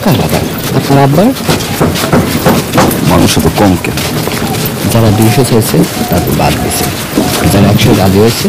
আপনার আব্বার মানুষ তো কম কেন? যারা 200 চাইছে তারপর বাদ দিয়েছে, যারা 100 রাজি হয়েছে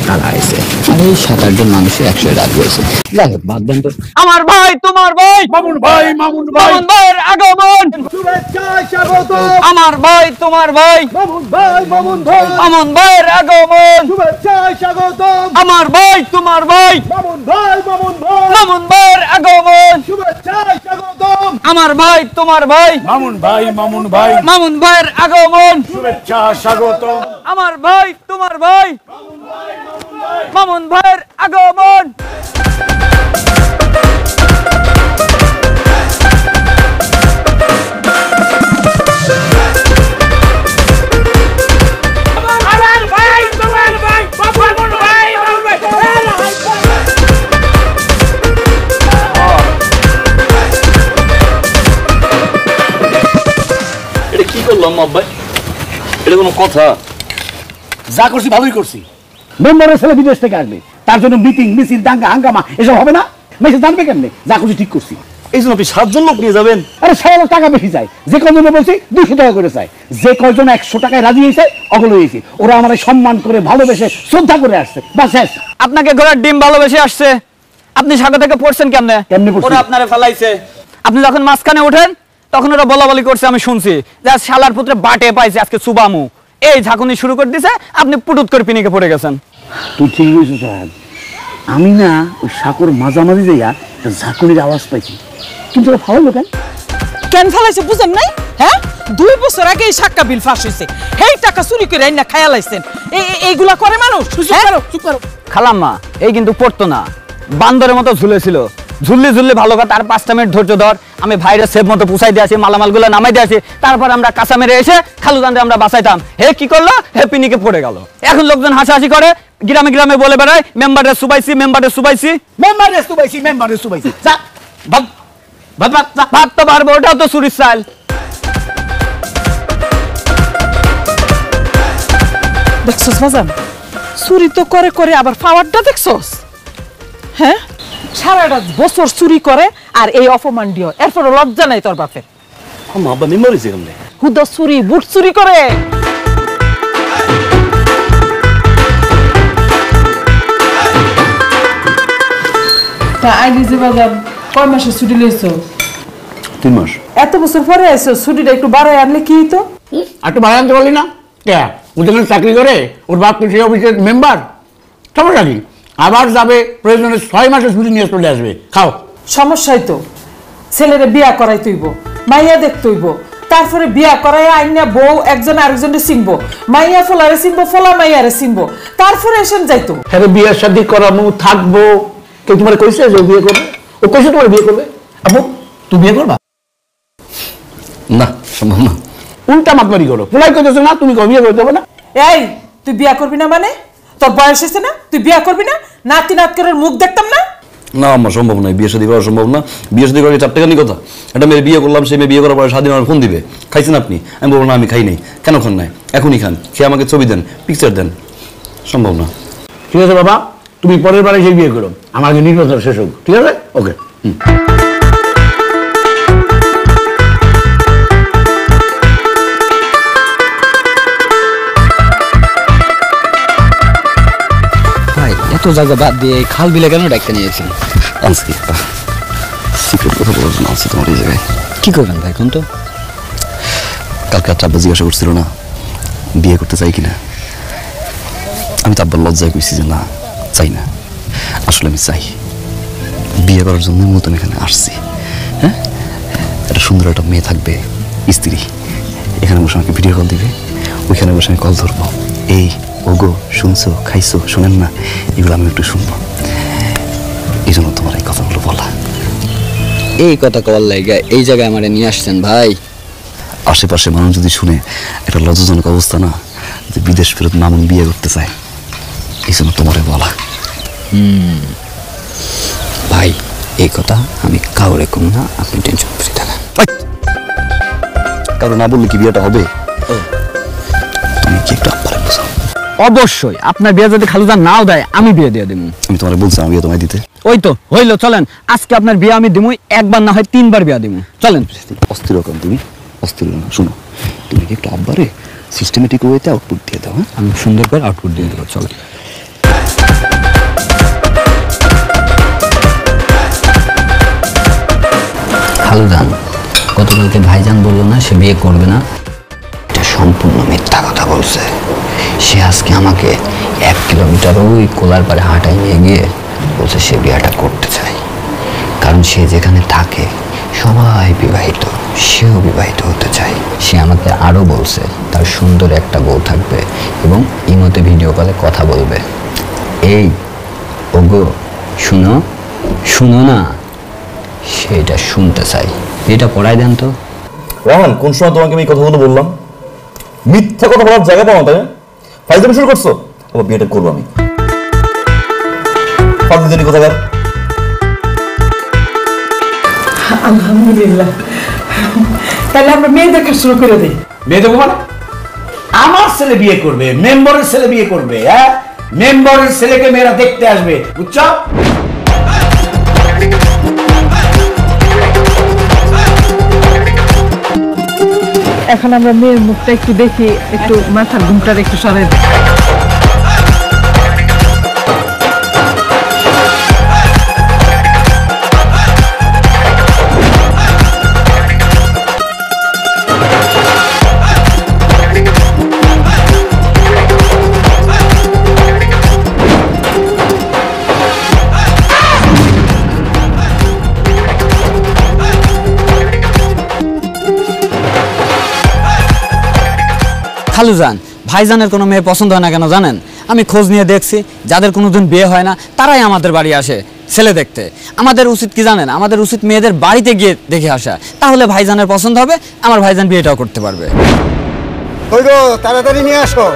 তারা আইছে, আর এই 7-8 জন মানুষই 100 রাজি হয়েছে। যাই হোক, বাদ দেন তো। আমার ভাই তোমার ভাই মামুন ভাই, মামুন ভাই, মামুন ভাইয়ের আগমন, শুভেচ্ছা স্বাগত। আমার ভাই তোমার ভাই মামুন ভাই, মামুন ভাই, মামুন ভাইয়ের আগমন, শুভেচ্ছা স্বাগত। আমার ভাই তোমার ভাই মামুন ভাই, মামুন ভাই, মামুন ভাইয়ের আগমন, শুভেচ্ছা স্বাগত। আমার ভাই তোমার ভাই মামুন ভাই, মামুন ভাই, মামুন ভাইয়ের আগমন, শুভেচ্ছা স্বাগত। আমার ভাই তোমার ভাই মামুন ভাইয়ের আগমন। এটা কি করলাম আব্বাই? এটা কোনো কথা? যা করছি ভালোই করছি। মেম্বারের ছেলে বিদেশ থেকে আসবে, তার জন্য মিটিং মিছিল দাঙ্গা হাঙ্গামা এসব হবে না। মেসেজ জানবে কেমনে? যা করছি ঠিক করছি। এই জন্য আপনি 7 জন লোক নিয়ে যাবেন? আরে 6 টাকা বেশি চাই, যে কজনে বলছি 200 টাকা করে চাই। যে কয়জন 100 টাকায় রাজি হয়েছে অগলো হয়েছে, ওরা আমার সম্মান করে ভালোবেসে শ্রদ্ধা করে আসছে। বাস শেষ। আপনাকে ঘোড়ার ডিম ভালোবেসে আসছে, আপনি সাগর থেকে পড়ছেন কেমনে? কেমনে পড়ছি? ওরা আপনারে ফেলাইছে, আপনি যখন মাঝখানে ওঠেন তখন ওরা বলা বলি করছে, আমি শুনছি যে শালার পুত্রে বাটে পাইছে আজকে সুবামু, এই ঝাঁকুনি শুরু করে দিছে, আপনি পুটুত করে পিনিকে পড়ে গেছেন। তুই ঠিক বলছিস সাহেব, আমি না ওই সাঁকোর মাঝামাঝি যাইয়া ঝাঁকুনির আওয়াজ পাইছি, কিন্তু ওরা ফাওয়াইলো কেন? কেন ফেলাইছে বুঝেন নাই? হ্যাঁ, 2 বছর আগে এই সাক্কা বিল ফাঁস হয়েছে, সেই টাকা চুরি করে না খায়া লাইছেন। এইগুলা করে মানুষ? চুপ করো। খালাম্মা এই কিন্তু পড়তো না, বান্দরের মতো ঝুলেছিল, ঝুললি ঝুললি ভালো কথা। আর 5টা মিনিট ধৈর্য ধর, আমি ভাইরে সেভ মতো পুষাই দিয়ে আসি, মালামালগুলো নামাই দিয়ে আসি, তারপর আমরা কাঁচা মেরে এসে খালুদানরে আমরা বাঁচাইতাম। হে কি করলো? হে পিনিকে পড়ে গেল। এখন লোকজন হাসাহাসি করে, গ্রামে গ্রামে বলে বেড়ায় মেম্বারের সুবাইছি, মেম্বারের সুবাইছি। মেম্বারের সুবাইছি। যা ভাগ ভাগ ভাগ যা। ভাত তো পারবো, ওটাও তো চুরির চাল। দেখছস বাজান, চুরি তো করে করে আবার পাওয়ারটা দেখছস? হ্যাঁ, সারাটা বছর চুরি করে আর এই অপমান দিও, এরপর লজ্জা নাই তোর বাপের? আমার আব্বা মেম্বার হয়েছে কেমনে? হুদা চুরি, বুট চুরি করে। তা আগে যে বাজার কয় মাসের ছুটি লইছো? 3 মাস। এত বছর পরে আইছো, ছুটিটা একটু বাড়ায় আনলে কি হইতো? আর তো ভাড়া আনতে পারলি না? কে ও যেখানে চাকরি করে, ওর বাপ তো সেই অফিসের মেম্বার, সমস্যা কি? আবার যাবে, প্রয়োজনে 6 মাসের ছুটি নিয়ে চলে আসবে। খাও। সমস্যাই তো, ছেলেরে বিয়া করাই তৈব, মাইয়া দেখতে হইব, তারপরে বিয়া করাই আইনা বউ একজন আরেকজনে চিনবো, মাইয়া ফোলারে চিনবো, ফোলা মাইয়ারে চিনবো, তারপরে এসেন যাইতো। হ্যাঁ, বিয়ের শাদী করামু, থাকবো। কেউ তোমার কইছে যে ও বিয়ে করবে? ও কইছে তোমার বিয়ে করবে? আপু তুই বিয়ে করবা? না, সম্ভব না। উল্টা মাতমারি করো, পোলাই কইতেছো না তুমি বিয়ে করতে হবে না? এই তুই বিয়া করবি না মানে? তোর বয়স হয়েছে না, তুই বিয়া করবি না? নাতি নাতকের মুখ দেখতাম না? না আমার সম্ভব নয়, বিয়ে শাদী করা সম্ভব না। বিয়ে শাদী করা 4 টাকা নি কথা। একটা মেয়ে বিয়ে করলাম, সেই মেয়ে বিয়ে করার পরে স্বাধীন আমার ফোন দিবে, খাইছেন আপনি? আমি বলবো না আমি খাই নাই। কেন খান নাই? এখনই খান, খেয়ে আমাকে ছবি দেন, পিকচার দেন। সম্ভব না। ঠিক আছে বাবা, তুমি পরের বারে সেই বিয়ে করো, আমার আগে নির্বাচন শেষ হোক। ঠিক আছে? ওকে। ভাই এত জায়গা বাদ দিয়ে এই খাল বিলে কেন ডাক্তার নিয়েছেন? আনছি সিক্রেট কথা বলার জন্য আনছি তোমার এই জায়গায়। কি করবেন ভাই কোন তো? কালকে একটা আব্বা জিজ্ঞাসা করছিল না বিয়ে করতে চাই কিনা। আমি তো আব্বার লজ্জায় কইছি যে না চাই না। আসলে আমি চাই, বিয়ে করার জন্য মতন এখানে আসছি। হ্যাঁ, একটা সুন্দর একটা মেয়ে থাকবে, স্ত্রী, এখানে বসে আমাকে ভিডিও কল দিবে, ওইখানে বসে আমি কল ধরবো, এই ওগো শুনছো, খাইছো, শোনেন না, এগুলো আমি একটু শুনবো। এই জন্য তোমার এই কথাগুলো বলা। এই কথা কওয়ার লাইগা এই জায়গায় আমারে নিয়ে আসছেন ভাই? আশেপাশে মানুষ যদি শুনে, একটা লজ্জাজনক অবস্থা না, যে বিদেশ ফেরত মামুন বিয়ে করতে চায়, এই জন্য তোমারে বলা। ভাই এই কথা আমি কাউরে কম না, আপনি টেনশন ফ্রি থাকেন। কারণ না বললে কি বিয়েটা হবে? তুমি কি একটু আব্বারে বোঝাও? অবশ্যই আপনার বিয়ে যদি খালুজান নাও দেয় আমি বিয়ে দিয়ে দেবো। আমি তোমার বলছিলাম বিয়ে তোমায় দিতে। ওই তো হইলো, চলেন আজকে আপনার বিয়ে আমি দিবো, একবার না হয় 3 বার বিয়ে দিবো, চলেন। অস্থির রকম তুমি, অস্থির না। শুনো, তুমি কি একটু আব্বারে সিস্টেমেটিক ওয়েতে আউটপুট দিয়ে দাও। হ্যাঁ, আমি সুন্দর করে আউটপুট দিয়ে দেবো, চলেন। খালুজান, গতকালকে ভাইজান বললো না সে বিয়ে করবে না? এটা সম্পূর্ণ মিথ্যা কথা বলছে। সে আজকে আমাকে 1 কিলোমিটার ওই কোলার পাড়ে হাঁটায় নিয়ে গিয়ে বলছে সে বিয়েটা করতে চায়, কারণ সে যেখানে থাকে সবাই বিবাহিত, সেও বিবাহিত হতে চায়। সে আমাকে আরও বলছে তার সুন্দর একটা বউ থাকবে এবং ইমোতে ভিডিও কলে কথা বলবে। এই ওগো শুনো, শুনো না, সেটা শুনতে চাই। এটা পড়াই দেন তো। রহমান, কোন সময় তোমাকে আমি এই কথাগুলো বললাম? মিথ্যা কথা বলার জায়গা পাও না, তাই না? ফাইজলামি শুরু করছো? আবার বিয়েটা করবো আমি। ফাইজলামি কোথাকার? আলহামদুলিল্লাহ, তাহলে আমরা মেয়ে দেখা শুরু করে দিই। মেয়ে দেবো মানে? আমার ছেলে বিয়ে করবে, মেম্বারের ছেলে বিয়ে করবে। হ্যাঁ, মেম্বারের ছেলেকে মেয়েরা দেখতে আসবে, বুঝছো? এখন আমরা মেয়ের মুখটা একটু দেখি, একটু মাথার ঘুমটার একটু সরাই দিই। খালুজান, ভাইজানের কোনো মেয়ে পছন্দ হয় না কেন জানেন? আমি খোঁজ নিয়ে দেখছি, যাদের কোনোদিন বিয়ে হয় না তারাই আমাদের বাড়ি আসে ছেলে দেখতে। আমাদের উচিত কি জানেন? আমাদের উচিত মেয়েদের বাড়িতে গিয়ে দেখে আসা, তাহলে ভাইজানের পছন্দ হবে, আমার ভাইজান বিয়েটাও করতে পারবে। ওই গো, তাড়াতাড়ি নিয়ে আসো।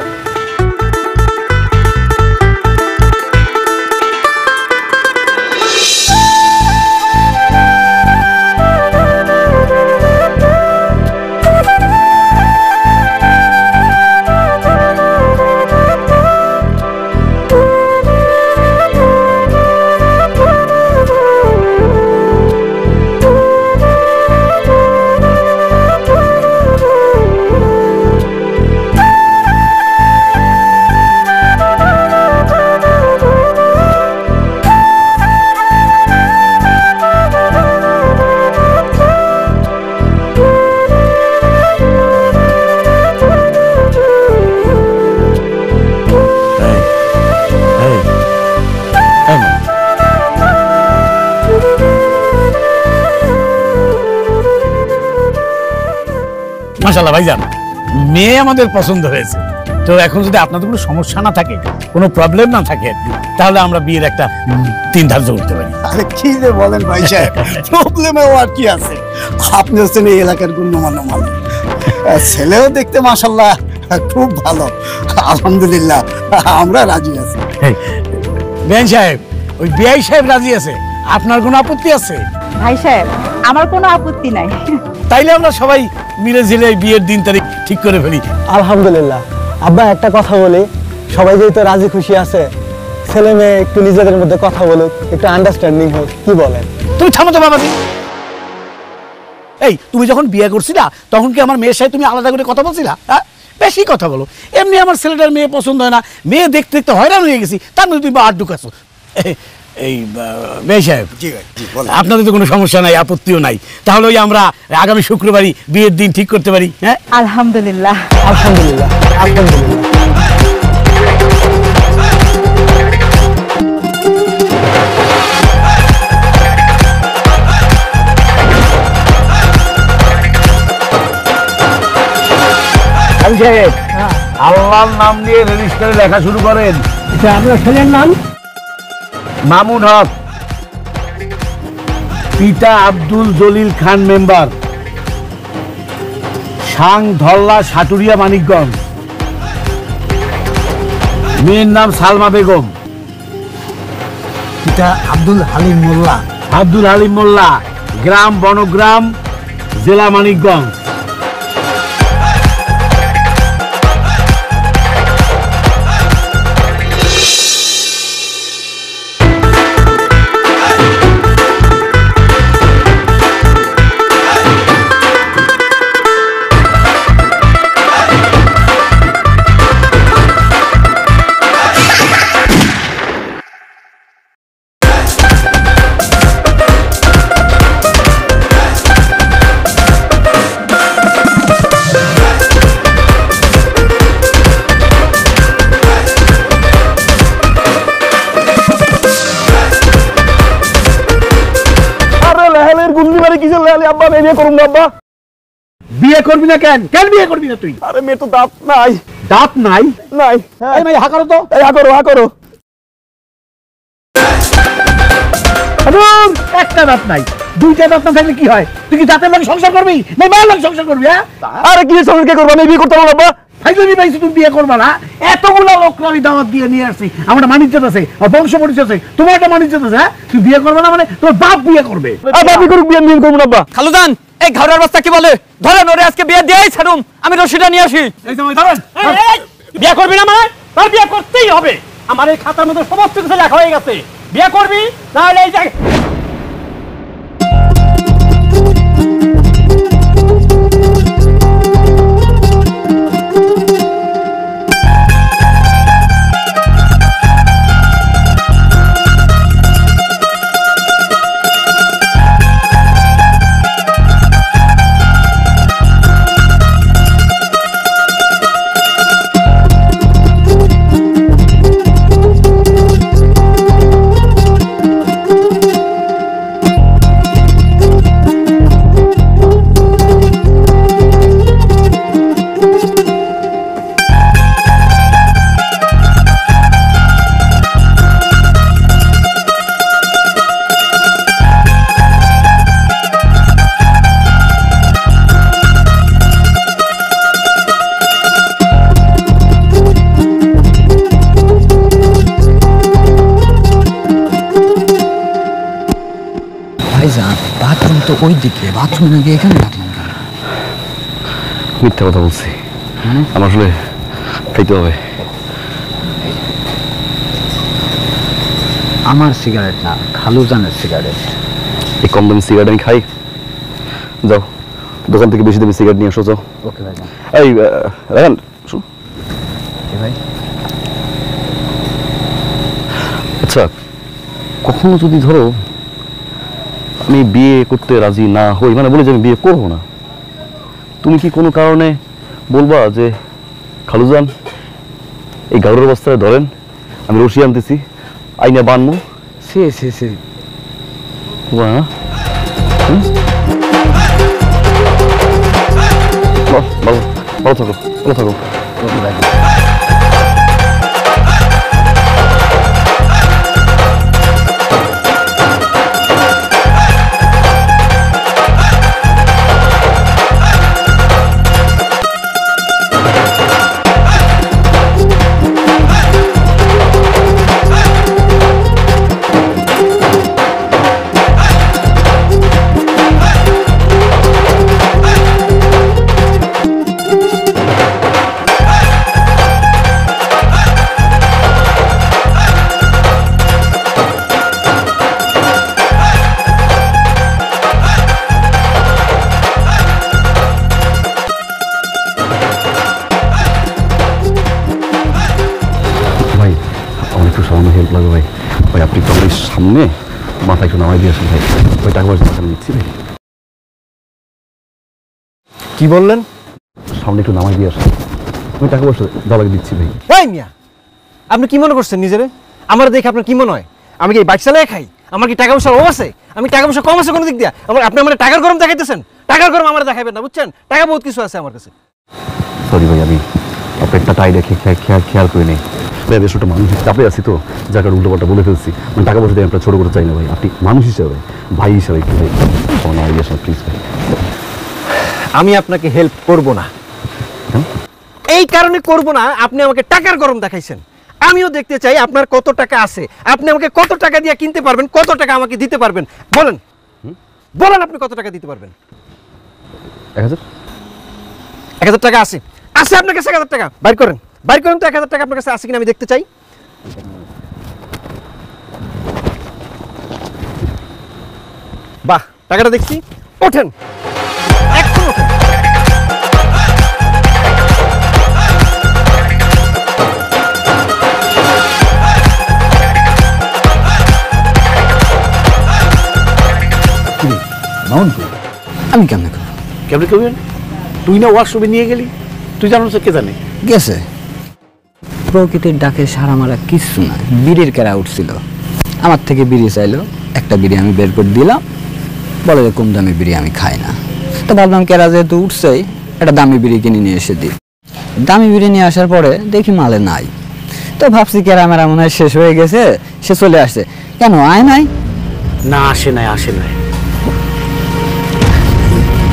মাশাআল্লাহ ভাইজান, মেয়ে আমাদের পছন্দ হয়েছে। তো এখন যদি আপনাদের কোনো সমস্যা না থাকে, কোনো প্রবলেম না থাকে, তাহলে আমরা বিয়ের একটা 3 ধার্য করতে পারি। আরে কি যে বলেন ভাই সাহেব, প্রবলেমেও আর কি আছে? আপনি হচ্ছেন এই এলাকার গণ্যমান্য মানুষ, ছেলেও দেখতে মাশাআল্লাহ খুব ভালো। আলহামদুলিল্লাহ, আমরা রাজি আছি। বেন সাহেব, ওই বিআই সাহেব রাজি আছে, আপনার কোনো আপত্তি আছে? ভাই সাহেব, আমার কোনো আপত্তি নাই। তাইলে আমরা সবাই মিলে ঝিলে বিয়ের দিন তারিখ ঠিক করে ফেলি। আলহামদুলিল্লাহ। আব্বা, একটা কথা বলি, সবাই যেহেতু রাজি খুশি আছে, ছেলে মেয়ে একটু নিজেদের মধ্যে কথা বলুক, একটু আন্ডারস্ট্যান্ডিং হোক, কি বলেন? তুমি থামো তো বাবাজি। এই, তুমি যখন বিয়ে করছিলা তখন কি আমার মেয়ের সাথে তুমি আলাদা করে কথা বলছিলা? হ্যাঁ, বেশি কথা বলো। এমনি আমার ছেলেটার মেয়ে পছন্দ হয় না, মেয়ে দেখতে দেখতে হয়রান হয়ে গেছি, তার মধ্যে তুমি আট ঢুকাছো। এই মেয়ে সাহেব, আপনাদের তো কোনো সমস্যা নাই, আপত্তিও নাই, তাহলে ওই আমরা আগামী শুক্রবারই বিয়ের দিন ঠিক করতে পারি। হ্যাঁ, আলহামদুলিল্লাহ। আলহামদুলিল্লাহ, আলহামদুলিল্লাহ। সাহেব, আল্লাহর নাম নিয়ে রেজিস্টারে লেখা শুরু করেন। এটা আপনার ছেলের নাম? মামুন হক, পিতা আব্দুল জলিল খান, মেম্বার, সাং ধল্লা, সাটুরিয়া, মানিকগঞ্জ। মেয়ের নাম সালমা বেগম। এটা আব্দুল হালিম মোল্লা। আব্দুল হালিম মোল্লা, গ্রাম বনগ্রাম, জেলা মানিকগঞ্জ। বিয়ে করুন না আব্বা। বিয়ে করবি না কেন? কেন বিয়ে করবি না তুই? আরে মেয়ে তো দাঁত নাই। দাঁত নাই? নাই। এই ভাই হা করো তো। এই হা করো, হা করো। আদুর, একটা দাঁত নাই, দুইটা দাঁত না থাকলে কি হয়? তুই কি দাঁতের লাগে সংসার করবি না মায়ের লাগে সংসার করবি? হ্যাঁ, আরে কি সংসার কে করবো? আমি বিয়ে করতে পারবো আব্বা। ফাইজলামি পাইছি, তুমি বিয়ে করবা না? এতগুলো লোকরা আমি দাওয়াত দিয়ে নিয়ে আসছি, আমার একটা মানিজ্যত আছে, আমার বংশ পরিচয় আছে, তোমার একটা মানিজ্যত আছে। হ্যাঁ, তুই বিয়ে করবে না মানে তোর বাপ বিয়ে করবে। বাপি করুক বিয়ে, বিয়ে করবো না আব্বা। খালুজান, এই ঘরের অবস্থা কি বলে? ধরেন ওরে, আজকে বিয়ে দিয়েই ছাড়ুম। আমি রশিটা নিয়ে আসি। এই সময় ধরেন। বিয়ে করবি না মানে? তার বিয়ে করতেই হবে। আমার এই খাতার মধ্যে সমস্ত কিছু লেখা হয়ে গেছে। বিয়ে করবি তাহলে এই জায়গায় বাথরুম তো ওই দিকে, বাথরুম নাকি এখানে রাখলাম কেন? মিথ্যা কথা বলছি, আমার আসলে খাইতে হবে। আমার সিগারেট না, খালুজানের সিগারেট। এই কম দামি সিগারেট আমি খাই? যাও দোকান থেকে বেশি দামি সিগারেট নিয়ে আসো, যাও। ওকে ভাই। এই রায়হান শোন। ভাই আচ্ছা, কখনো যদি ধরো আমি বিয়ে করতে রাজি না হই, মানে বলে যে আমি বিয়ে করবো না, তুমি কি কোনো কারণে বলবা যে খালুজান এই গাড়ুর অবস্থায় ধরেন, আমি রশি আনতেছি, আইনা বানবো? সে সে সে ভালো ভালো থাকো, ভালো থাকো। ওকে ভাই। হেল্প লাগবে ভাই। ভাই আপনি তো আমার সামনে মাথা একটু নামাই দিয়ে আসুন ভাই, ওই টাকা পয়সা আমি নিচ্ছি ভাই। কি বললেন? সামনে একটু নামাই দিয়ে আসুন, ওই টাকা পয়সা দাদাকে দিচ্ছি ভাই। এই মিয়া, আপনি কি মনে করছেন নিজেরে? আমার দেখে আপনার কি মনে হয় আমি কি বাইক চালায় খাই? আমার কি টাকা পয়সা ও আছে? আমি টাকা পয়সা কম আছে কোনো দিক দিয়ে? আপনি আমার টাকার গরম দেখাইতেছেন? টাকার গরম আমার দেখাবেন না, বুঝছেন? টাকা বহুত কিছু আছে আমার কাছে। সরি ভাই, আমি আপনার একটা টাই রেখে খেয়াল করে নেই ভাই। বেশ ওটা মানুষ চাপে আছি তো, যার কারণে উল্টোপাল্টা বলে ফেলছি। মানে টাকা পয়সা দিয়ে আপনার ছোটো করে চাই না ভাই, আপনি মানুষ হিসাবে, ভাই হিসাবে একটু ভাই নামাই দিয়ে আসুন প্লিজ ভাই। আমি আপনাকে হেল্প করব না, এই কারণে করব না, আপনি আমাকে টাকার গরম দেখাইছেন। আমিও দেখতে চাই আপনার কত টাকা আছে, আপনি আমাকে কত টাকা দিয়ে কিনতে পারবেন, কত টাকা আমাকে দিতে পারবেন, বলেন বলেন আপনি কত টাকা দিতে পারবেন? 1000 টাকা আছে? আছে আপনার কাছে 1000 টাকা? বাইর করেন, বাইর করেন তো 1000 টাকা আপনার কাছে আছে কিনা আমি দেখতে চাই। বাহ, টাকাটা দেখছি। ওঠেন, এখন ওঠেন। আমি কেমনে করবো? কেমনে করবেন? তুই না ওয়ার্কশপে নিয়ে গেলি, তুই জানো কে জানে? গেছে, প্রকৃতির ডাকে সারা মারা কিচ্ছু না, বিড়ির কেরা উঠছিল, আমার থেকে বিড়ি চাইলো, একটা বিড়ি আমি বের করে দিলাম, বলে যে কম দামি বিড়ি আমি খাই না। তো ভাবলাম কেরা যেহেতু উঠছেই একটা দামি বিড়ি কিনে নিয়ে এসে দিই। দামি বিড়ি নিয়ে আসার পরে দেখি মালে নাই। তো ভাবছি কেরা মেরা মনে হয় শেষ হয়ে গেছে, সে চলে আসছে। কেন আয় নাই? না আসে নাই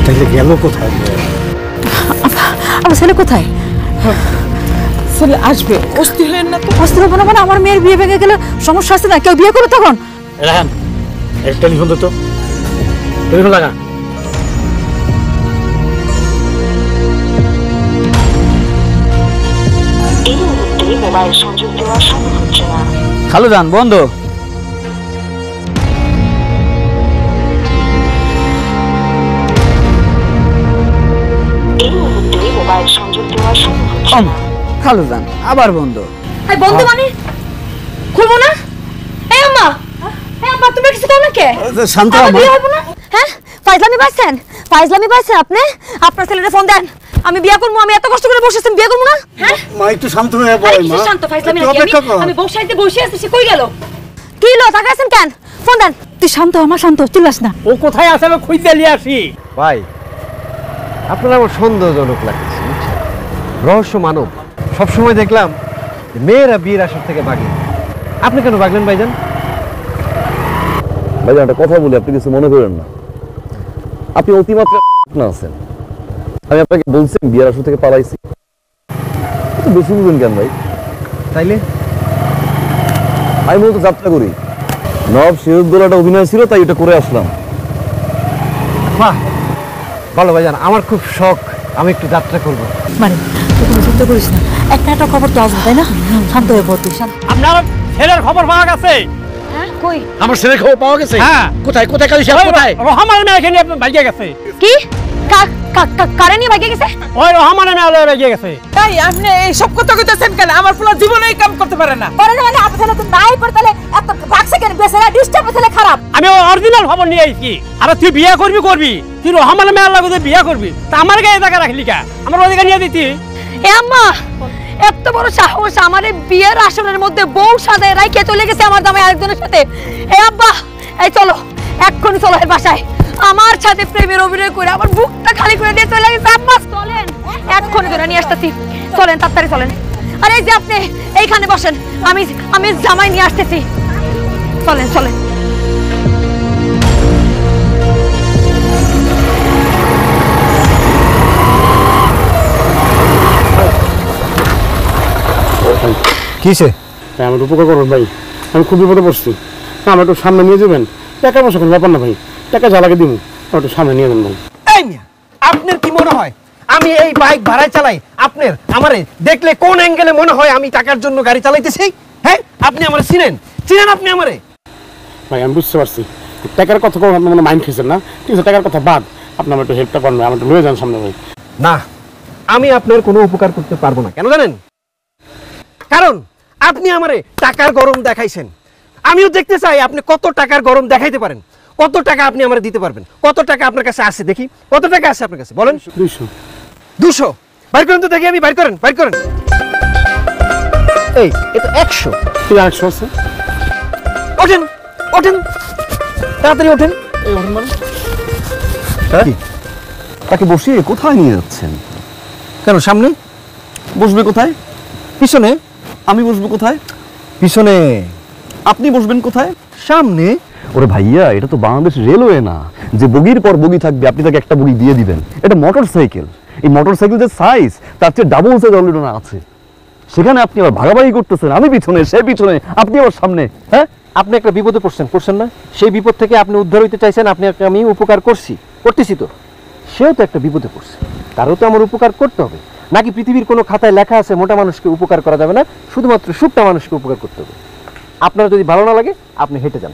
তাহলে গেল কোথায়? আমার ছেলে কোথায়? ছেলে আসবে, অস্থির হলেন না তো? অস্থির হবো না মানে আমার মেয়ের বিয়ে ভেঙে গেলে সমস্যা আছে না? কেউ বিয়ে করে তখন? রাহান টেলিফোন তো টেলিফোন লাগা। এই মুহূর্তে মোবাইল সংযোগ দেওয়া সম্ভব হচ্ছে না। খালুজান বন্ধ। এই মুহূর্তে মোবাইল সংযোগ দেওয়া সম্ভব হচ্ছে না। খালুজান আবার বন্ধ। এই বন্ধ মানে খুলবো না? এই আম্মা, এই আম্মা তুমি কিছু করো না কে? শান্ত আমার মা। বিয়ে হবে না? হ্যাঁ ফাইজলামি পাইছেন আপনি? আপনার ছেলেরে ফোন দেন, আমি বিয়ে করবো। আমি এত কষ্ট করে বসেছি, বিয়ে করবো না? হ্যাঁ মা একটু শান্ত হয়ে পড়ে মা। শান্ত ফাইজলামি একটু নাকি? অপেক্ষা কর। আমি বসে আছি, সে কই গেল? কি হলো, তাকাইছেন কেন? ফোন দেন। তুই শান্ত হ মা, শান্ত, চিল্লাস না। ও কোথায় আছে আমি খুঁজতে নিয়ে আসি। ভাই আপনার আমার সন্দেহজনক লাগছে, রহস্য মানব। সবসময় দেখলাম যে মেয়েরা বিয়ের আসর থেকে ভাগে, আপনি কেন ভাগলেন ভাইজান? ভাইজান একটা কথা বলি, আপনি কিছু মনে করেন না। আপনি অতিমাত্রা না আছেন। আমি আপনাকে বলছি বিয়ের আসর থেকে পালাইছি, একটু বেশি বুঝবেন কেন ভাই? তাইলে আমি মূলত যাত্রা করি, নবাব সিরাজদৌল্লাটা অভিনয় ছিল তাই এটা করে আসলাম। বাহ ভালো ভাইজান, আমার খুব শখ আমি একটু যাত্রা করব। মানে তুই কোনো চিন্তা করিস না, একটা খবর তো আসবে তাই না? শান্ত হয়ে পড় তুই, শান্ত। আপনার ছেলের খবর পাওয়া গেছে? হ্যাঁ কই? আমার ছেলের খবর পাওয়া গেছে? হ্যাঁ। কোথায় কালী সাহেব কোথায়? রহমানের মেয়ে এখানে আপনার ভাইয়া গেছে। কি কারে নিয়ে ভাগে গেছে? ওই রহমানের মেয়ে ভাইয়া গেছে। তাই আপনি এই সব কথা কইতেছেন কেন? আমার পুরো জীবনে এই কাম করতে পারে না। পরে না মানে আপনার তো নাই পড়ে, তাহলে এত ভাগছে কেন? বেচারা ডিস্টার্ব হলে খারাপ। আমি অরিজিনাল খবর নিয়ে আইছি। আরে তুই বিয়ে করবি তুই রহমানের মেয়ের লাগে বিয়ে করবি, তা আমার গায়ে টাকা রাখলি কা? আমার ওদিকে নিয়ে দিতি। এ আম্মা, এত বড় সাহস আমারে বিয়ের আসরের মধ্যে বউ সাজায় রাইখে চলে গেছে আমার জামাই আরেকজনের সাথে। এ আব্বা, এই চলো এক্ষুনি চলো এর বাসায়। আমার সাথে প্রেমের অভিনয় করে আমার বুকটা খালি করে দিয়ে চলে গেছে। আব্বা চলেন, এক্ষুনি ধরে নিয়ে আসতেছি। চলেন তাড়াতাড়ি চলেন। আরে এই যে আপনি এইখানে বসেন, আমি জামাই নিয়ে আসতেছি। চলেন। কিসে? আমার উপকার করবেন ভাই, আমি খুব বিপদে পড়ছি। আমার একটু সামনে নিয়ে যাবেন। টাকা পয়সা কোনো ব্যাপার না ভাই, টাকা যা লাগে দিব, একটু সামনে নিয়ে যাবেন ভাই। এই মিয়া, আপনার কি মনে হয় আমি এই বাইক ভাড়ায় চালাই? আপনার আমারে দেখলে কোন অ্যাঙ্গেলে মনে হয় আমি টাকার জন্য গাড়ি চালাইতেছি? হ্যাঁ আপনি আমারে চিনেন আপনি আমারে? ভাই আমি বুঝতে পারছি টাকার কথা কোনো আপনি মনে মাইন্ড খেয়েছেন না, ঠিক আছে টাকার কথা বাদ, আপনি আমার একটু হেল্পটা করবেন, আমার একটু লয়ে যান সামনে ভাই। না, আমি আপনার কোনো উপকার করতে পারবো না। কেন জানেন? কারণ আপনি আমারে টাকার গরম দেখাইছেন। আমিও দেখতে চাই আপনি কত টাকার গরম দেখাইতে পারেন, কত টাকা আপনি আমারে দিতে পারবেন। কত টাকা আপনার কাছে আছে দেখি, কত টাকা আছে আপনার কাছে বলেন? 200 বাইর করেন তো দেখি। আমি বাইর করেন। এই এটা 100 আছে। ওঠেন তাড়াতাড়ি ওঠেন। তাকে বসিয়ে কোথায় নিয়ে যাচ্ছেন? কেন সামনে বসবে কোথায়? পিছনে। আমি বসবো কোথায়? পিছনে। আপনি বসবেন কোথায়? সামনে। ওরে ভাইয়া, এটা তো বাংলাদেশ রেলওয়ে না যে বগির পর বগি থাকবে, আপনি তাকে একটা বগি দিয়ে দিবেন। এটা মোটর সাইকেল। এই মোটর সাইকেল যে সাইজ তার চেয়ে ডাবল সাইজ অলরেডি না আছে। সেখানে আপনি আবার ভাগাভাগি করতেছেন, আমি পিছনে সে পিছনে, আপনি আবার সামনে। হ্যাঁ আপনি একটা বিপদে পড়ছেন না? সেই বিপদ থেকে আপনি উদ্ধার হইতে চাইছেন, আমি উপকার করতেছি তো। সেও তো একটা বিপদে পড়ছে, তারও তো আমার উপকার করতে হবে। নাকি পৃথিবীর কোনো খাতায় লেখা আছে মোটা মানুষকে উপকার করা যাবে না, শুধুমাত্র সুট্টা মানুষকে উপকার করতে হবে? আপনার যদি ভালো না লাগে আপনি হেঁটে যান।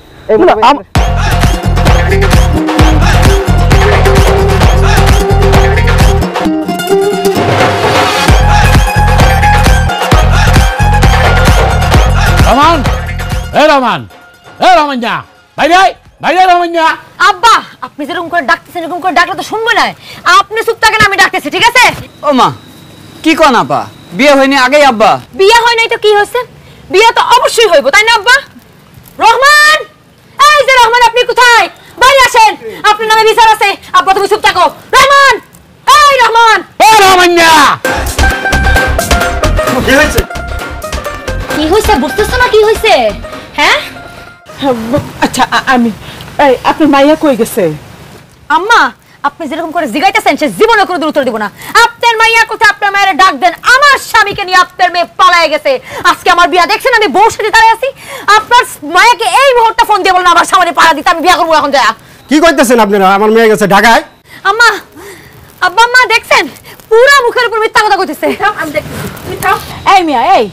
আব্বা, আপনি যেরকম করে ডাকতেছেন এরকম করে ডাকলে তো শুনবো না। আপনি চুপ থাকেন, আমি ডাকতেছি, ঠিক আছে? ও মা, কি কোন আপা? বিয়ে হয়নি আগেই আব্বা? বিয়ে হয় নাই তো কি হয়েছে? বিয়ে তো অবশ্যই হইব, তাই না আব্বা? রহমান, এই যে রহমান, আপনি কোথায়? বাইরে আসেন, আপনার নামে বিচার আছে। আব্বা তুমি চুপ থাকো। রহমান, এই রহমান, ও রহমান্যা, কি হয়েছে? কি হইছে বুঝতেছ না? কি হইছে? হ্যাঁ আচ্ছা আমি এই আপনার মাইয়া কই গেছে? আম্মা, আপনি যেরকম করে জিগাইতেছেন সে জীবনে কোনো উত্তর দিব না। আপনার মাইয়া কোথায়? আপনার মায়ের ডাক দেন। আমার স্বামীকে নিয়ে আপনার মেয়ে পালায়ে গেছে। আজকে আমার বিয়া দেখছেন, আমি বউ সাথে দাঁড়িয়ে আছি। আপনার মায়াকে এই মুহূর্তে ফোন দিয়ে বলুন আমার সামনে পাড়া দিতে, আমি বিয়া করবো এখন যায়। কি কইতেছেন আপনারা? আমার মেয়ে গেছে ঢাকায়। আম্মা, আব্বা আম্মা দেখছেন পুরা মুখের উপর মিথ্যা কথা কইতেছে। আমি দেখতেছি। এই মিয়া, এই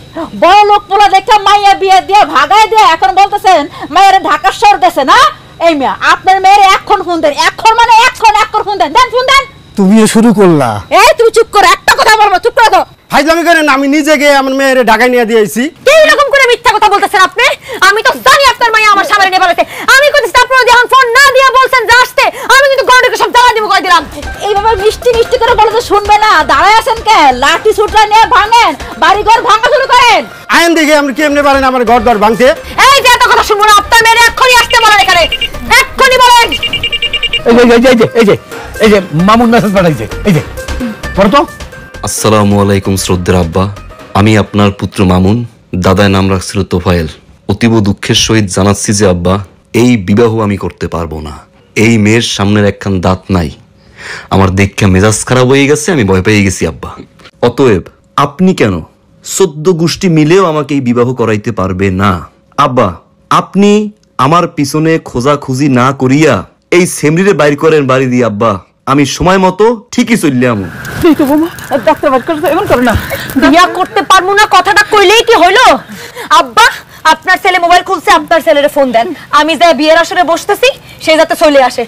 বড় লোক পোলা দেখে মাইয়া বিয়ে দিয়ে ভাগায় দিয়ে এখন বলতেছেন মায়ের ঢাকা শহর দেশে না? এই মিয়া, আপনার মেয়ের এখন ফোন দেন, এখন মানে এখন ফোন দেন, দেন ফোন দেন। তুমিও শুরু করলা। এই তুমি চুপ করো, একটা কথা বলবো, চুপ করে দাও। ফাইজলামি করেন, আমি নিজে গিয়ে আমার মেয়ের ঢাকায় নিয়ে দিয়েছি। কি রকম করে মিথ্যা কথা বলতেছেন আপনি? আমি তো জানি আপনার মাইয়া আমার সামনে নিয়ে পালাইছে। আমি কইতেছি আপনারা যখন ফোন না দিয়ে বলছেন যে আসতে, আমি কিন্তু গন্ডকে সব জ্বালা দিব কই দিলাম। এইভাবে মিষ্টি মিষ্টি করে বলে তো শুনবে না, দাঁড়ায় আছেন কে? লাঠি সুটলা নিয়ে ভাঙেন, বাড়ি ঘর ভাঙা শুরু করেন। আইন দেখে আপনি কেমনে পারেন আমার ঘর দর ভাঙতে? এই যে এত কথা শুনবো না, আপনার মেয়ে এক্ষুনি আসতে বলেন এখানে, এক্ষুনি বলেন। এই যে মামুন মেসেজ পাঠাইছে, এই যে পড়ো তো। আসসালামু আলাইকুম শ্রদ্ধের আব্বা, আমি আপনার পুত্র মামুন, দাদার নাম রাখছিল তোফায়েল। অতীব দুঃখের সহিত জানাচ্ছি যে আব্বা, এই বিবাহ আমি করতে পারবো না। এই মেয়ের সামনের একখান দাঁত নাই। আমার দেখে মেজাজ খারাপ হয়ে গেছে, আমি ভয় পেয়ে গেছি আব্বা। অতএব আপনি কেন 14 গোষ্ঠী মিলেও আমাকে এই বিবাহ করাইতে পারবে না। আব্বা, আপনি আমার পিছনে খোঁজাখুঁজি না করিয়া এই সেমরিরে বাইর করেন বাড়ি দিয়ে আব্বা। আমি সময় মতো ঠিকই চললাম। এই তো বোমা, ডাক্তার বাদ করছে, এমন করো না। বিয়া করতে পারবো না কথাটা কইলেই কি হইলো? আব্বা, আপনার ছেলে মোবাইল খুলছে, আপনার ছেলেরে ফোন দেন। আমি যাই বিয়ের আসরে বসতেছি, সে যাতে চলে আসে।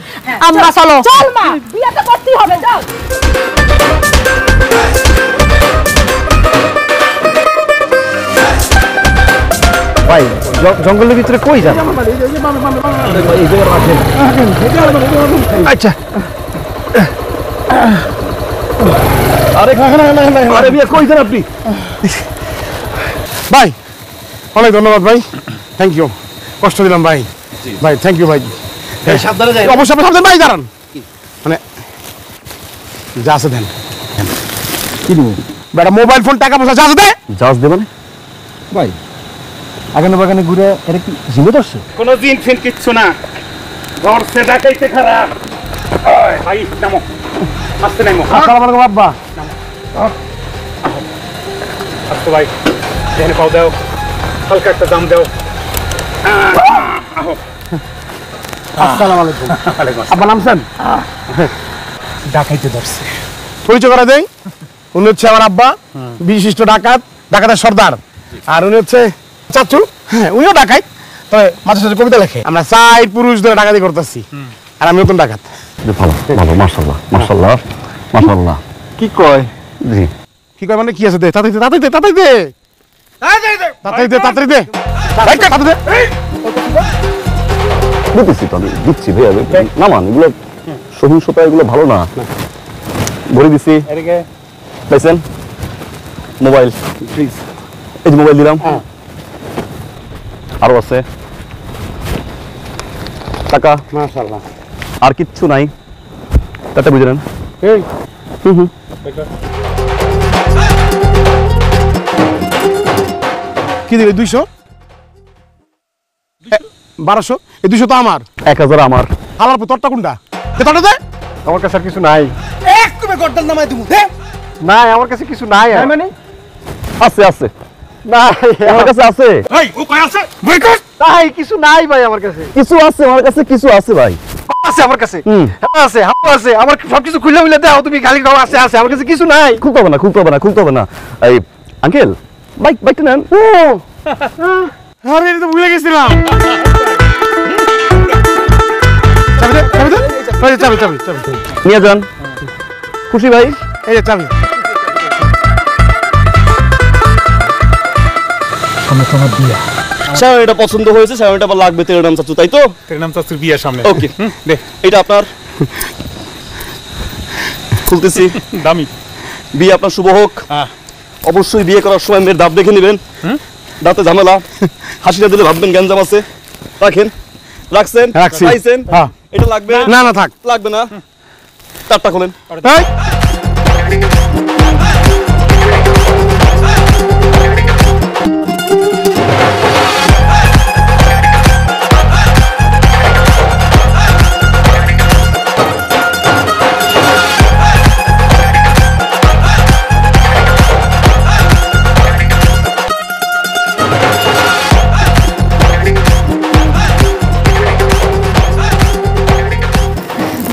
আমরা চলো। চল মা, বিয়াটা করতেই হবে, যাও। ভাই জঙ্গলের ভিতরে কই যান? আচ্ছা, আরে আরে বিয়া কই যান আপনি? ভাই অনেক ধন্যবাদ ভাই, থ্যাংক ইউ, কষ্ট দিলাম ভাই। ভাই থ্যাংক ইউ ভাই। সাবধানে যাই। অবশ্যই সাবধান ভাই, দাঁড়ান। মানে যা আছে দেন। কি দিব? বেটা মোবাইল ফোন টাকা পয়সা যা আছে দে। জাজ দেবে না ভাই? আগানে বাগানে ঘুরে এটা কি জিমে ধরছে? কোনো জিন ফিন কিচ্ছু না, ঘর সে ডাকাইতে খারাপ। ভাই নামো, আসতে নামো। আসসালামু আলাইকুম আব্বা। আসতো ভাই, এখানে পাও দাও, হালকা একটা দাম দাও। আসসালামু আলাইকুম। আব্বা নামছেন? ডাকাইতে ধরছে। পরিচয় করা দেই, উনি হচ্ছে আমার আব্বা, বিশিষ্ট ডাকাত, ডাকাতের সর্দার। আর উনি হচ্ছে চাচু, হ্যাঁ উনিও ডাকাত, তবে মাঝে সাথে কবিতা লেখে। আমরা 4 পুরুষ ধরে ডাকাতি করতেছি, আর আমি নতুন ডাকাত। ভালো ভালো, মাশাআল্লাহ মাশাআল্লাহ মাশাআল্লাহ। কি কয়? জি। কি কয় মানে কি আছে? দে তাড়াতাড়ি দে, তাড়াতাড়ি দে, তাড়াতাড়ি দে, তাড়াতাড়ি দে, তাড়াতাড়ি দে, তাড়াতাড়ি দে। দিতেছি তো, আমি দিচ্ছি ভাইয়া। না মান এগুলো সহিংসতা, এগুলো ভালো না। ভরে দিছি। পাইছেন মোবাইল? প্লিজ, এই যে মোবাইল দিলাম। আরো আছে টাকা। মাশাআল্লাহ। আর কিচ্ছু নাই, তাতে বুঝে নেন। এই কি দিলে? 200, 1200, এই 200 তো আমার। 1000 আমার। হালার পর তোরটা কোনটা? দে তোরটা দে। আমার কাছে আর কিছু নাই। এক তুমি গর্দান নামাই দিমু, দে। নাই, আমার কাছে কিছু নাই। মানে আছে আছে, নাই আমার কাছে আছে। এই ও কই আছে? বই কর। নাই, কিছু নাই ভাই আমার কাছে। কিছু আছে আমার কাছে, কিছু আছে ভাই। আছে আমার কাছে, আছে আছে, আমার সবকিছু খুলে খুলে দাও, তুমি খালি খাও আছে আছে, আমার কাছে কিছু নাই। খুলতে হবে না, খুলতে হবে না, খুলতে হবে না। এই আঙ্কেল, বাইকটা নেন। ও আরে এটা তো ভুলে গেছিলাম। চাবি দে, চাবি দে, এই চাবি চাবি চাবি নিয়ে যান। খুশি ভাই? এই যে চাবি। তোমার বিয়া, স্যার এটা পছন্দ হয়েছে, স্যার এটা আবার লাগবে তেরে নাম চাচু, তাই তো? তেরে নাম চাচুর বিয়ার সামনে। ওকে, দে এটা আপনার। খুলতেছি। দামি বিয়ে আপনার শুভ হোক। অবশ্যই বিয়ে করার সময় মেয়ের দাঁত দেখে নেবেন, দাঁতে ঝামেলা। হাসিটা দিলে ভাববেন গ্যাঞ্জাম আছে। রাখেন, রাখছেন, রাখছি। পাইছেন। এটা লাগবে না না থাক লাগবে না তারটা খোলেন এই,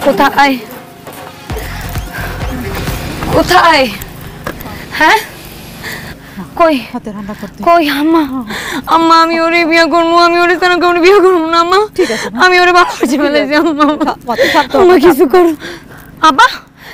কোথায় কোথায় হ্যাঁ কই কই আম্মা আম্মা আমি ওরে বিয়ে করবো আমি ওরে কেন কেমন বিয়ে করবো না আম্মা আমি ওরে বাবাজি ফেলেছি আম্মা আম্মা কিছু করো আব্বা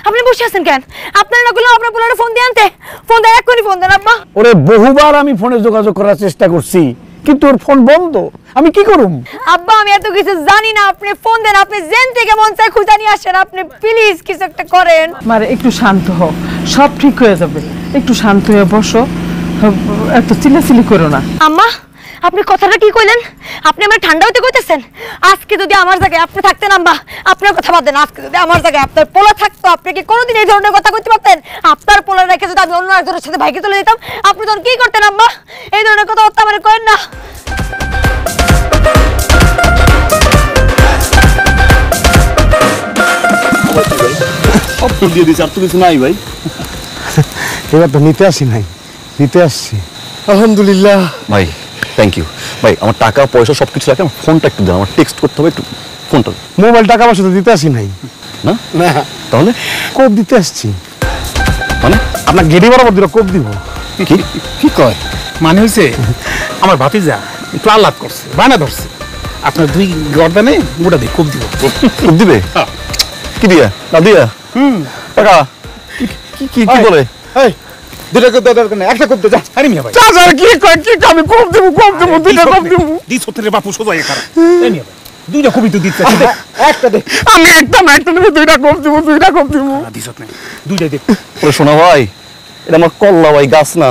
আপনি বসে আছেন কেন আপনার না করলে আপনার পোলারে ফোন দিয়ে আনতে ফোন দেয় এক্ষুনি ফোন দেন আব্বা ওরে বহুবার আমি ফোনে যোগাযোগ করার চেষ্টা করছি কিন্তু ওর ফোন বন্ধ আমি কি করুম আব্বা আমি এত কিছু জানি না আপনি ফোন দেন আপনি জেন থেকে মন চাই খুঁজে নিয়ে আসেন আপনি প্লিজ কিছু একটা করেন মারে একটু শান্ত হও সব ঠিক হয়ে যাবে একটু শান্ত হয়ে বসো এত চিল্লাচিল্লি করো না আম্মা আপনি কথাটা কি কইলেন আপনি আমার ঠান্ডা হইতে কইতেছেন আজকে যদি আমার জায়গায় আপনি থাকতেন আম্মা আপনার কথা বাদ দেন আজকে যদি আমার জায়গায় আপনার পোলা থাকতো আপনি কি কোনোদিন এই ধরনের কথা কইতে পারতেন আপনার পোলা রেখে যদি আমি অন্য একজনের সাথে ভাইকে তুলে দিতাম আপনি তখন কি করতেন আম্মা এই ধরনের কথা হত্যা আমার করেন না দিয়ে দিচ্ছি আর তো কিছু নাই ভাই এবার তো নিতে আসি নাই নিতে আসছি আলহামদুলিল্লাহ ভাই থ্যাংক ইউ ভাই আমার টাকা পয়সা সব কিছু রাখে আমার ফোনটা একটু দেন আমার টেক্সট করতে হবে একটু ফোনটা মোবাইল টাকা পয়সা তো দিতে আসি নাই না না তাহলে কোপ দিতে আসছি মানে আপনার গেড়ি বরাবর দিল কোপ দিব কি কি কয় মানে হইছে আমার ভাতিজা একটু আহ্লাদ করছে বানা ধরছে আপনার দুই গর্দানে গোটা দিয়ে কোপ দিব কোপ দিবে কি দিয়া না দিয়া টাকা কি কি কি বলে এই দুটা কোপ দাও দরকার নেই একটা কোপ দে যা আরে মিয়া ভাই যা যা কি কয় কি আমি কোপ দিব দুইটা কোপ দিব দিস হতে বাপু সোজা এখানে এই মিয়া ভাই দুইটা কোপই তো দিতে একটা দে আমি একটা নেব দুইটা কোপ দিব দিস হতে দুইটা দে ওরে শোনা ভাই এটা আমার কল্লা ভাই গাছ না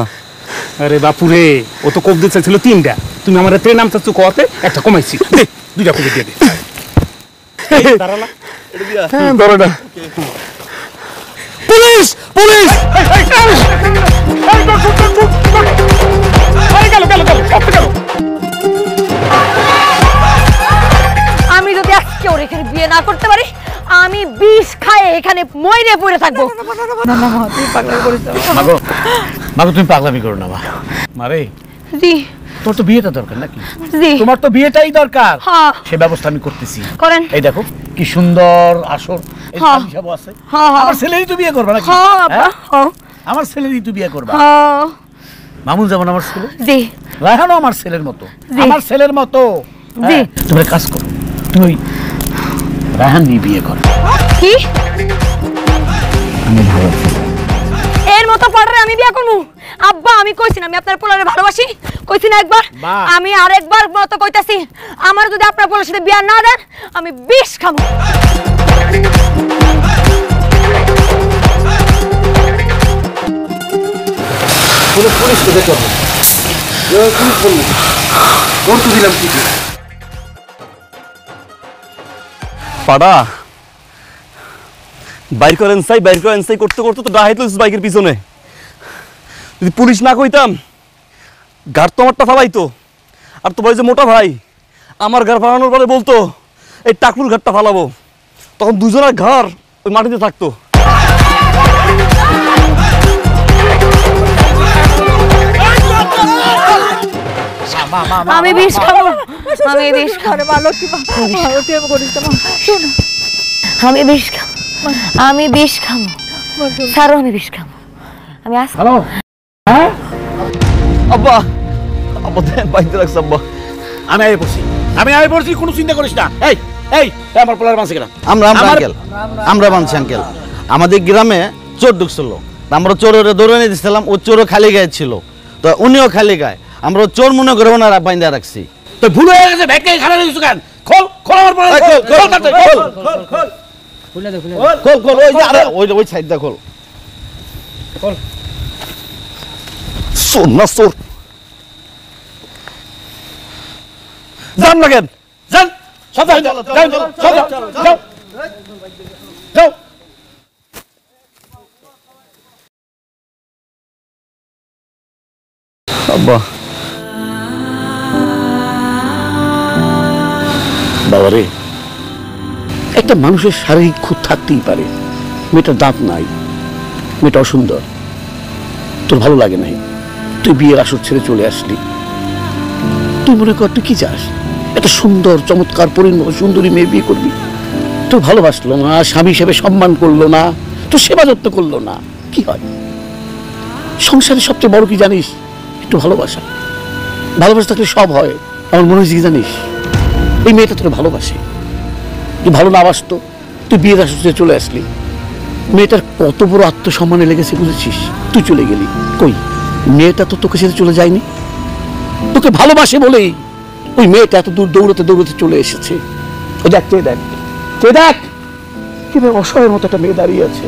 আরে বাপু রে ও তো কোপ দিতে ছিল তিনটা তুমি আমার ট্রেন নাম চাচ্ছ কোয়াতে একটা কমাইছি দে দুইটা কোপ দিয়ে দে দাঁড়ালা এটা দিয়া হ্যাঁ ধরো না পুলিশ পুলিশ আমি যদি আজকে ওর এখানে বিয়ে না করতে পারি আমি বিষ খায় এখানে মইরে পড়ে থাকবো না না মা তুই পাগলামি করিস না মাগো মাগো তুমি পাগলামি করো না মা মারে জি তোর তো বিয়েটা দরকার নাকি জি তোমার তো বিয়েটাই দরকার হ্যাঁ সে ব্যবস্থা আমি করতেছি করেন এই দেখো কি সুন্দর আসর এই হ্যাঁ। সব আছে হ্যাঁ, হ্যাঁ। আমার ছেলেরই তো বিয়ে করবে নাকি হ্যাঁ বাবা হ্যাঁ? হ্যাঁ আমার ছেলেরই তো বিয়ে করবা হ্যাঁ মামুন যেমন আমার ছেলে জি রায়হানও আমার ছেলের মতো জি। আমার ছেলের মতো জি। হ্যাঁ, তুমি একটা কাজ করো তুমি ওই রায়হান দিয়ে বিয়ে করো কি আমি ভালো এর মতো পড়ারে আমি বিয়ে করবো আব্বা আমি কইছি না আমি আপনার পোলারে ভালোবাসি কইছি না একবার বাহ। আমি আরেকবার মতো কইতাছি আমার যদি আপনার পোলার সাথে বিয়ে না দেন আমি বিষ খাবো পুলিশ তো দেখো পুলিশ বললো ওর তো দিলাম কি পাড়া বাইর করেন সাই করতে করতে তো ডাহাইত লইছিস বাইকের পিছনে যদি পুলিশ না কইতাম গাড় তো আমারটা ফালাইতো আর তোমার যে মোটা ভাই আমার ঘর ফালানোর পরে বলতো এই টাকুর ঘরটা ফালাবো তখন দুজনের ঘর ওই মাটিতে থাকতো আমি বিষ খাবো আমি বিষ খাবো ভালো কি ভালো কি করিস না শোন আমি বিষ খাবো আমি বিষ খাবো ছাড়ো আমি বিষ খাবো আমি আস হ্যালো হ্যাঁ আব্বা আব্বা দেন বাইতে রাখছ আব্বা আমি আয় পড়ছি কোনো চিন্তা করিস না এই এই আমার পোলার মাসে গেলাম আমরা আঙ্কেল আমরা বানছি আঙ্কেল আমাদের গ্রামে চোর ঢুকছিল আমরা চোরের ধরে নিয়ে দিচ্ছিলাম ও চোরও খালি গায়ে ছিল তো উনিও খালি গায়ে আমরা চোর মনে করে ওনারা বাইন্দা রাখছি তো ভুল হয়ে গেছে ব্যাগটাই খারাপ হয়ে গেছে কেন খোল খোল আমার পোলার খোল খোল খোল খোল ওই যে আরে ওই সাইডটা খোল চোর না চোর যান না কেন যান সাবধানে যাও, যাও, যাও, যাও, যাও, যাও। আব্বা বাবারে, একটা মানুষের শারীরিক খুঁত থাকতেই পারে। মেয়েটার দাঁত নাই, মেয়েটা অসুন্দর, তোর ভালো লাগে নাই, তুই বিয়ের আসর ছেড়ে চলে আসলি। তুই মনে কর তুই কি চাস? একটা সুন্দর চমৎকার পরিণত সুন্দরী মেয়ে বিয়ে করবি। তোর ভালোবাসলো না, স্বামী হিসেবে সম্মান করলো না, তোর সেবা যত্ন করলো না, কি হয়? সংসারের সবচেয়ে বড় কি জানিস? একটু ভালোবাসা। ভালোবাসা থাকলে সব হয়। আমার মনে হয়েছে কি জানিস, এই মেয়েটা তোর ভালোবাসে। তুই ভালো না বাসতো, তুই বিয়ের আসরে চলে আসলি। মেয়েটার কত বড় আত্মসম্মানে লেগেছে বুঝেছিস? তুই চলে গেলি, কই মেয়েটা তো তোকে ছেড়ে চলে যায়নি। তোকে ভালোবাসে বলেই ওই মেয়েটা এত দূর দৌড়তে দৌড়তে চলে এসেছে। ও দেখ, তুই দেখ, তুই দেখ কিভাবে অসহায়ের মতো একটা মেয়ে দাঁড়িয়ে আছে।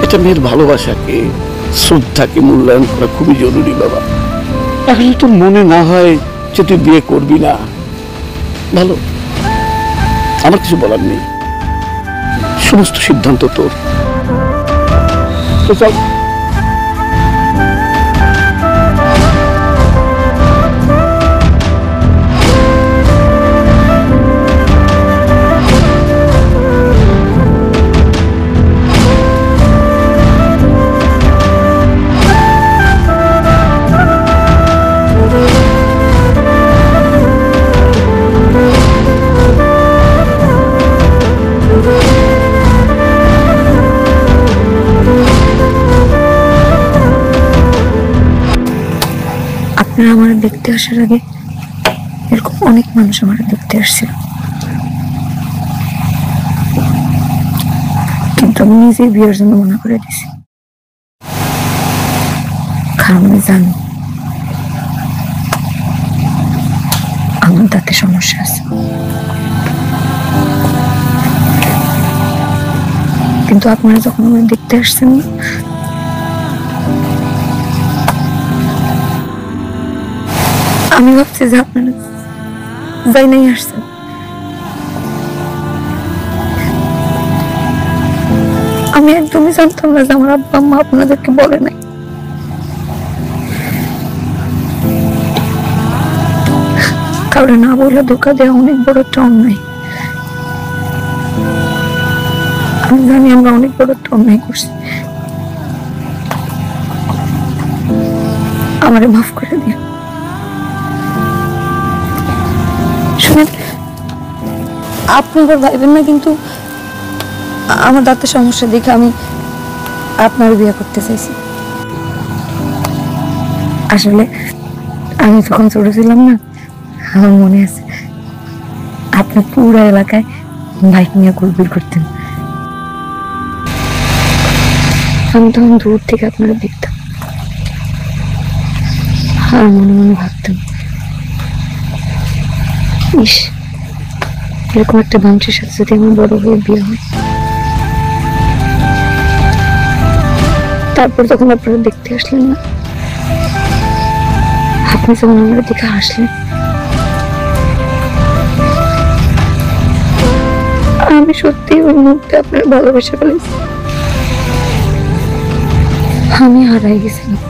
একটা মেয়ের ভালোবাসাকে, শ্রদ্ধাকে মূল্যায়ন করা খুবই জরুরি বাবা। এখন তোর মনে না হয় যে তুই বিয়ে করবি না, ভালো, আমার কিছু বলার নেই, সমস্ত সিদ্ধান্ত তোর। তো চল। আপনারা আমার দেখতে আসার আগে এরকম অনেক মানুষ আমার দেখতে আসছিল, কিন্তু আমি নিজেই বিয়ের জন্য মনে করে দিছি। কারণ আমি জানি আমার দাঁতে সমস্যা আছে। কিন্তু আপনারা যখন আমার দেখতে আসছেন না, আমি ভাবছি যে আপনারা যাই নাই আসছেন। আমি একদমই জানতাম না যে আমার আব্বা আম্মা আপনাদেরকে বলে নাই। কারণ না বলে ধোকা দেওয়া অনেক বড় একটা অন্যায়। আমি জানি আমরা অনেক বড় একটা অন্যায় করছি। আমারে মাফ করে দিন। শুনেন, আপনারা ভাইবেন না কিন্তু আমার দাঁতের সমস্যা দেখে আমি আপনার বিয়ে করতে চাইছি। আসলে আমি যখন ছোট ছিলাম না, আমার মনে আছে আপনি পুরো এলাকায় বাইক নিয়ে ঘুরঘুর করতেন। আমি তখন দূর থেকে আপনারা দেখতাম আর মনে মনে ভাবতাম, ইস, এরকম একটা মানুষের সাথে যদি আমার বড় হয়ে বিয়ে হয়। তারপর যখন আপনারা দেখতে আসলেন না, আপনি যখন আমার দিকে হাসলেন, আমি সত্যি ওই মুহূর্তে আপনার ভালোবাসা ফেলেছি। আমি হারাই গেছিলাম।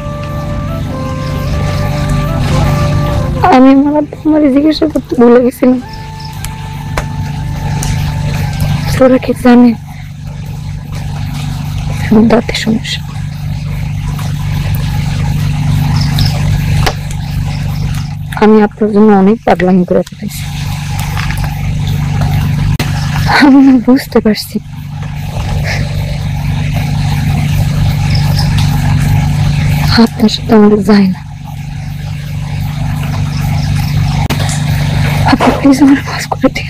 আমি আমার আব্বা আমারে জিজ্ঞাসা করতে ভুলে গেছিলাম, তোরা কি জানে আমার দাঁতের সমস্যা। আমি আপনার জন্য অনেক পাগলামি করে ফেলেছি। আমি বুঝতে পারছি আপনার সাথে আমাদের যায় না। আপনি প্লিজ আমার পাস করে দিন।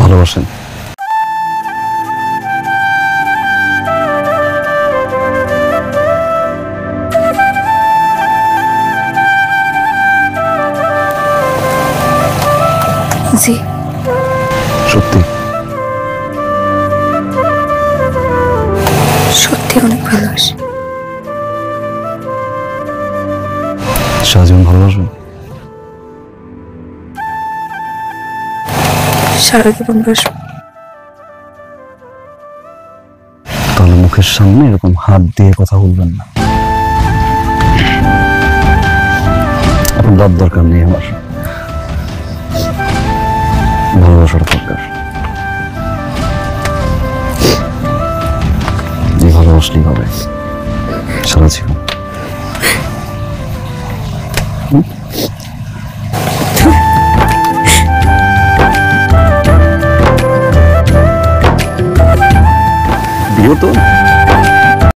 ভালোবাসেন? সত্যি সত্যি অনেক ভালোবাসি। সারা জীবন ভালোবাসবেন? সারা জীবন বাসবো। তাহলে মুখের সামনে এরকম হাত দিয়ে কথা বলবেন না। আপনার দাঁত দরকার নেই, আমার ভালোবাসার দরকার। এই ভালোবাসলেই হবে সারা জীবন। বিয়ে তো